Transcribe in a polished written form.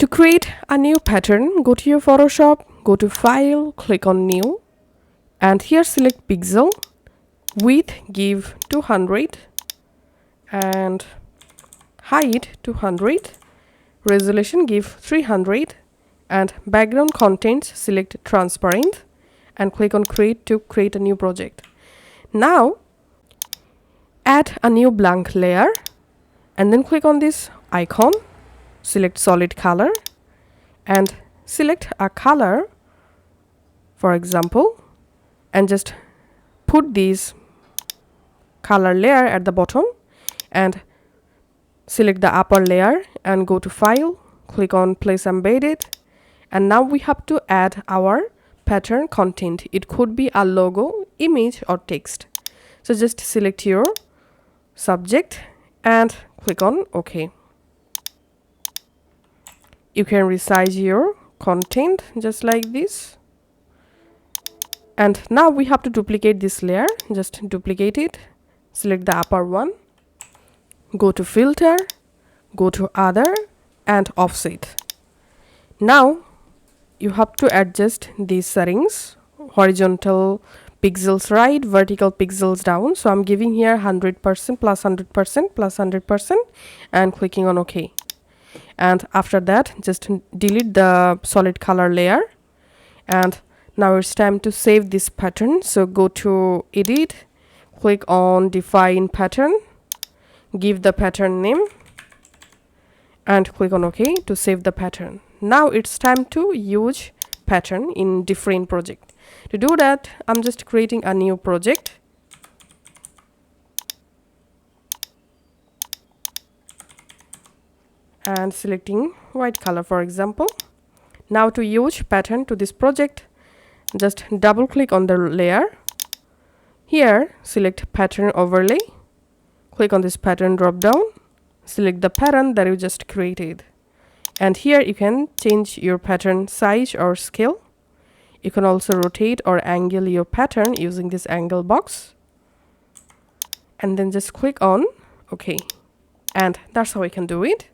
To create a new pattern, go to your Photoshop, go to File, click on New, and here select Pixel, width give 200 and height 200, resolution give 300, and background contents select transparent and click on Create to create a new project. Now add a new blank layer and then click on this icon, select solid color and select a color, for example, and just put this color layer at the bottom and select the upper layer and go to File, click on Place Embedded, and now we have to add our pattern content. It could be a logo, image or text. So just select your subject and click on OK. You can resize your content just like this. And now we have to duplicate this layer. Just duplicate it, select the upper one, go to Filter, go to Other and Offset. Now you have to adjust these settings, horizontal pixels right, vertical pixels down. So I'm giving here 100% plus 100% plus 100% and clicking on OK. And after that, just delete the solid color layer. And now it's time to save this pattern. So go to Edit, click on Define Pattern, give the pattern name and click on OK to save the pattern. Now it's time to use pattern in different project. To do that, I'm just creating a new project. And selecting white color, for example. Now to use pattern to this project, just double click on the layer. Here select pattern overlay, click on this pattern drop down, select the pattern that you just created, and here you can change your pattern size or scale. You can also rotate or angle your pattern using this angle box, and then just click on OK. And that's how we can do it.